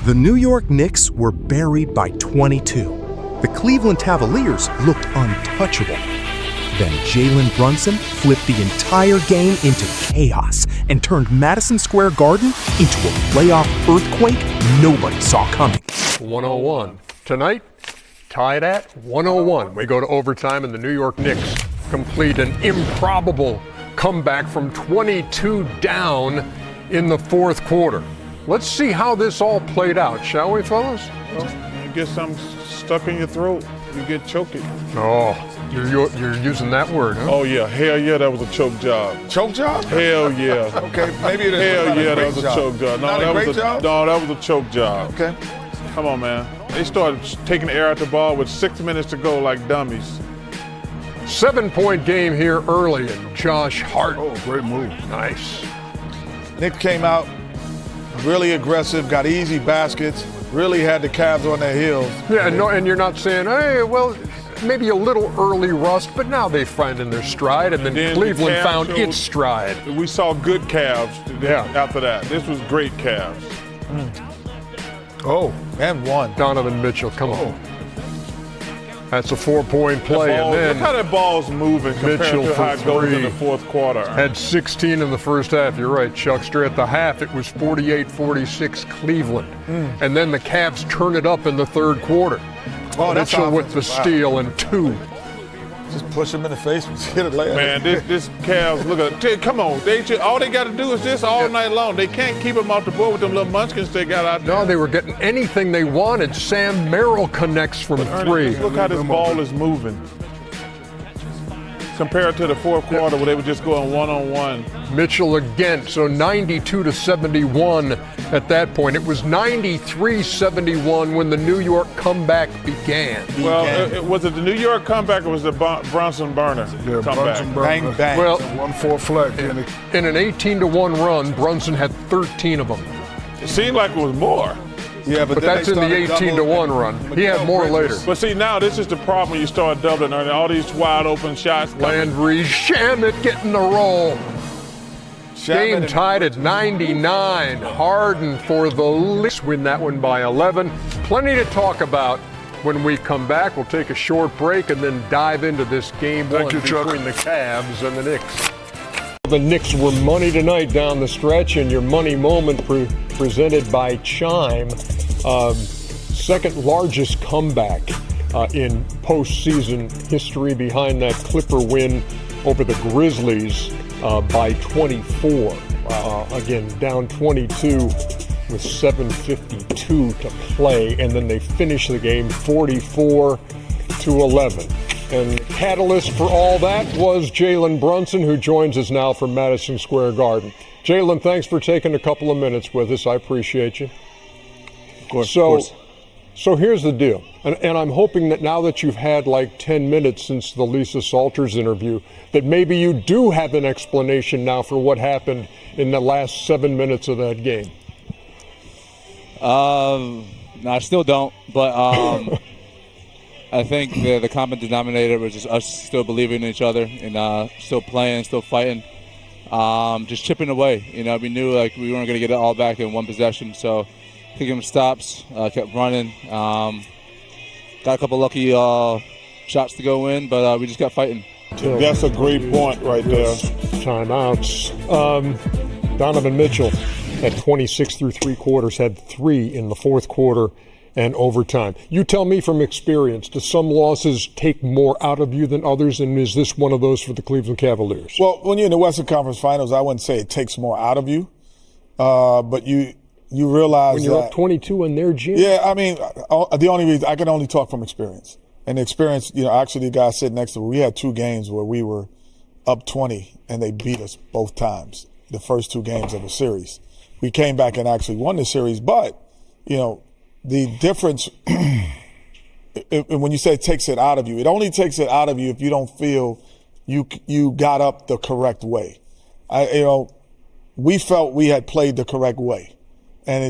The New York Knicks were buried by 22. The Cleveland Cavaliers looked untouchable. Then Jalen Brunson flipped the entire game into chaos and turned Madison Square Garden into a playoff earthquake nobody saw coming. 101. Tonight, tied at 101. We go to overtime and the New York Knicks complete an improbable comeback from 22 down in the fourth quarter. Let's see how this all played out, shall we, fellas? Well, you get something stuck in your throat, you get choking. Oh, you're using that word, huh? Oh, yeah. Hell yeah, that was a choke job. Choke job? Hell yeah. Okay, maybe it is. Hell yeah, that was a choke job. Not a great job? No, that was a choke job. Okay. Come on, man. They started taking the air out the ball with 6 minutes to go like dummies. 7-point game here early, and Josh Hart. Oh, great move. Nice. Nick came out really aggressive, got easy baskets, really had the Cavs on their heels. Yeah, no, and you're not saying, hey, well, maybe a little early rust, but now they find in their stride, and then Cleveland found its stride. We saw good Cavs Yeah. after that. This was great Cavs. Oh, and one. Donovan Mitchell, come on. That's a 4-point play, and Look how then that ball's moving compared Mitchell to how for it goes in three. the fourth quarter. had 16 in the first half. You're right, Chuckster. At the half, it was 48-46 Cleveland. And then the Cavs turn it up in the third quarter. Oh, that's Mitchell with the offensive. Wow. steal and 2. Just push him in the face and hit it later. Man, this Cavs, look at, come on. All they got to do is this all night long. They can't keep them off the board with them little munchkins they got out there. No, they were getting anything they wanted. Sam Merrill connects from Ernie, 3. just look how this ball is moving compared to the fourth quarter where they were just going one-on-one. Mitchell again, so 92-71 at that point. It was 93-71 when the New York comeback began. Well, was it the New York comeback or was it the Brunson burner Yeah, comeback? Brunson bang, bang. Well, 1-4 flat. in an 18-1 run, Brunson had 13 of them. It seemed like it was more. Yeah, But that's in the 18-1 run. He had more later. But see, now this is the problem when you start doubling, Ernie. All these wide open shots. Landry Shamet getting the roll. Game tied at 99. Harden for the Knicks win that one by 11. Plenty to talk about when we come back. We'll take a short break and then dive into this game one between the Cavs and the Knicks. The Knicks were money tonight down the stretch, and your money moment presented by Chime. Second largest comeback in postseason history behind that Clipper win over the Grizzlies by 24. Again, down 22 with 7:52 to play, and then they finish the game 44-11. And the catalyst for all that was Jalen Brunson, who joins us now from Madison Square Garden. Jalen, thanks for taking a couple of minutes with us. I appreciate you. Of course. So here's the deal, and I'm hoping that now that you've had like 10 minutes since the Lisa Salters interview, that maybe you do have an explanation now for what happened in the last 7 minutes of that game. No, I still don't, but I think the common denominator was just us still believing in each other and still playing, still fighting, just chipping away. You know, we knew like we weren't going to get it all back in one possession, so taking stops, kept running, got a couple lucky shots to go in, but we just got fighting. That's a great point right there. Timeouts. Donovan Mitchell at 26 through 3 quarters had 3 in the fourth quarter and overtime. You tell me from experience, do some losses take more out of you than others, and is this one of those for the Cleveland Cavaliers? Well, when you're in the Western Conference Finals, I wouldn't say it takes more out of you, but you realize when you're that, up 22 in their gym? Yeah, I mean, the only reason I can only talk from experience. And the experience, actually the guy sitting next to me, we had 2 games where we were up 20 and they beat us both times, the first 2 games of the series. We came back and actually won the series, but, the difference, when you say it takes it out of you, it only takes it out of you if you don't feel you got up the correct way. We felt we had played the correct way, and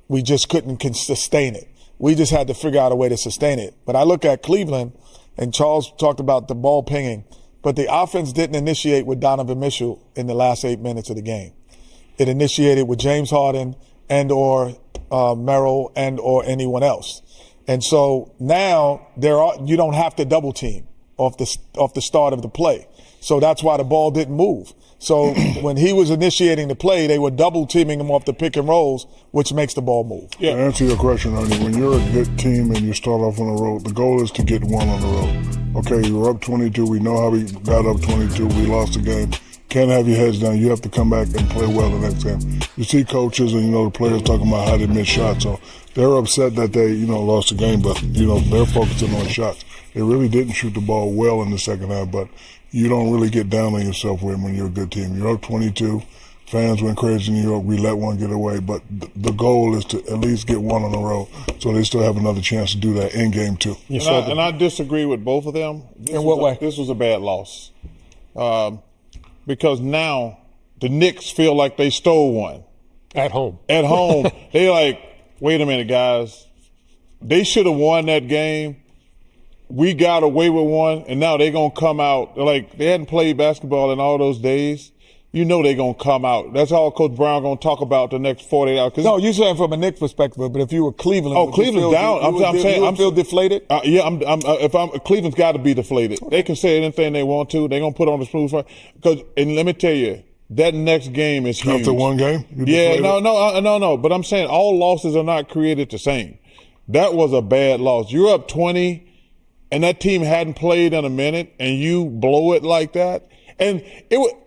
we just couldn't sustain it. We just had to figure out a way to sustain it. But I look at Cleveland, and Charles talked about the ball pinging, but the offense didn't initiate with Donovan Mitchell in the last 8 minutes of the game. It initiated with James Harden and or Merrill and or anyone else. And so now you don't have to double team off the start of the play. So that's why the ball didn't move. So when he was initiating the play, they were double teaming him off the pick and rolls, which makes the ball move. Yeah. To answer your question, Ernie, when you're a good team and you start off on the road, the goal is to get one on the road. Okay, you were up 22. We know how we got up 22. We lost the game. Can't have your heads down. You have to come back and play well the next game. You see coaches and, the players talking about how they miss shots. So they're upset that they, lost the game, but, they're focusing on shots. They really didn't shoot the ball well in the second half, but you don't really get down on yourself when you're a good team. You're up 22. Fans went crazy in New York. We let one get away, but the goal is to at least get one on the road, so they still have another chance to do that in game 2. And I disagree with both of them. In what way? This was a bad loss. Because now the Knicks feel like they stole one. At home. At home. They like, wait a minute, guys. They should have won that game. We got away with one, and now they're going to come out. Like, they hadn't played basketball in all those days. They're going to come out. That's all Coach Brown going to talk about the next 48 hours. No, you're saying from a Knicks perspective, but if you were Cleveland, Cleveland's down. I'm feel deflated. Cleveland's got to be deflated. They can say anything they want to. They're going to put on the smooth front. And let me tell you, that next game is huge. After one game? No. But I'm saying all losses are not created the same. That was a bad loss. You're up 20. And that team hadn't played in a minute, and you blow it like that. And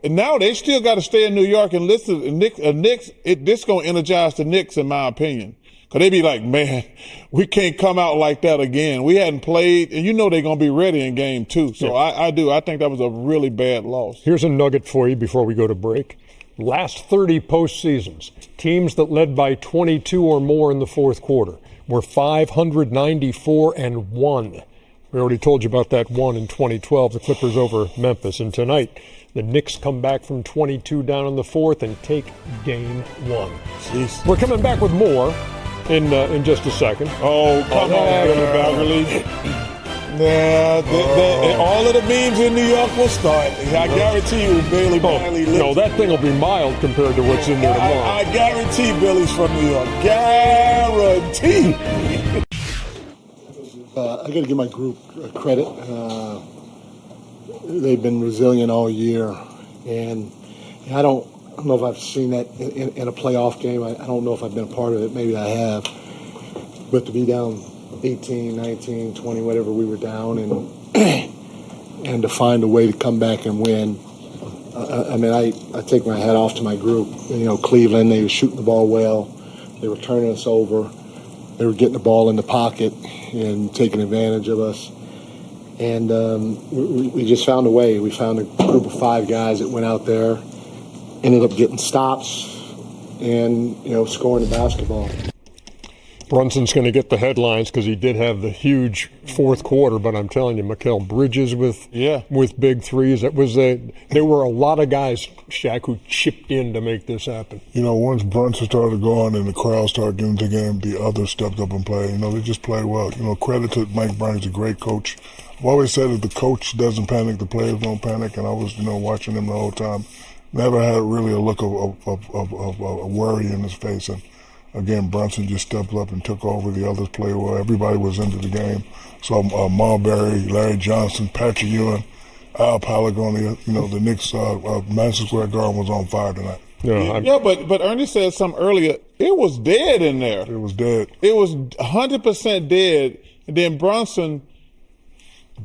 now they still got to stay in New York and listen. Knicks, this going to energize the Knicks, in my opinion. Because they be like, man, we can't come out like that again. We hadn't played, and they're going to be ready in game 2. So yeah. I think that was a really bad loss. Here's a nugget for you before we go to break. Last 30 postseasons, teams that led by 22 or more in the fourth quarter were 594-1. We already told you about that one in 2012, the Clippers over Memphis. And tonight, the Knicks come back from 22 down in the fourth and take game 1. Jeez. We're coming back with more in just a second. Oh, come on, Billy Beverly. All of the memes in New York will start. I guarantee you, Billy Bailey. No, that thing will be mild compared to what's in there tomorrow. I guarantee Billy's from New York. Guarantee. I got to give my group credit. They've been resilient all year, and I don't know if I've seen that in a playoff game. I don't know if I've been a part of it. Maybe I have. But to be down 18, 19, 20, whatever we were down, and to find a way to come back and win. I take my hat off to my group. Cleveland, they were shooting the ball well. They were turning us over. They were getting the ball in the pocket and taking advantage of us. And we just found a way. We found a group of 5 guys that went out there, ended up getting stops, and, scoring the basketball. Brunson's going to get the headlines because he did have the huge fourth quarter, but I'm telling you, Mikal Bridges with big threes. There were a lot of guys, Shaq, who chipped in to make this happen. Once Brunson started going and the crowd started getting to the game, the others stepped up and played. They just played well. Credit to Mike Brown. He's a great coach. I've always said if the coach doesn't panic, the players don't panic, and I was, watching him the whole time. Never had really a look of worry in his face. And again, Brunson just stepped up and took over. The others played well. Everybody was into the game. So Marbury, Larry Johnson, Patrick Ewing, Al Palagonia, the Knicks, Madison Square Garden was on fire tonight. But Ernie said something earlier. It was dead in there. It was dead. It was 100% dead. And then Brunson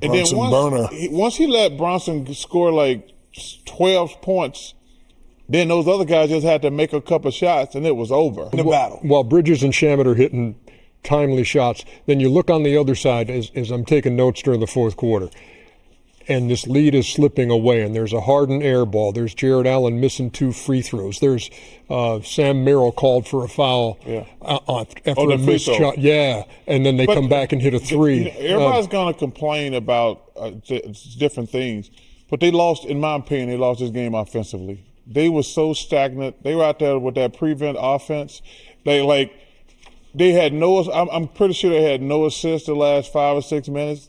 burner. Once he let Brunson score like 12 points, then those other guys just had to make a couple shots, and it was over. In the battle. While Bridges and Shamet are hitting timely shots, then you look on the other side as I'm taking notes during the fourth quarter, and this lead is slipping away, and there's a Harden air ball. There's Jared Allen missing 2 free throws. There's Sam Merrill called for a foul after a missed shot. Yeah, and then they come back and hit a 3. Everybody's going to complain about different things, but they lost, in my opinion, they lost this game offensively. They were so stagnant. They were out there with that prevent offense. They had no. I'm pretty sure they had no assists the last 5 or 6 minutes.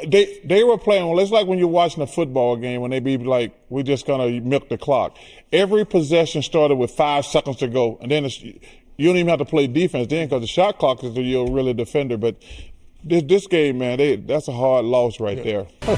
They were playing well. It's like when you're watching a football game when they be like, we're just gonna milk the clock. Every possession started with 5 seconds to go, and then You don't even have to play defense then because the shot clock is you're really a defender. But this game, man, that's a hard loss right there.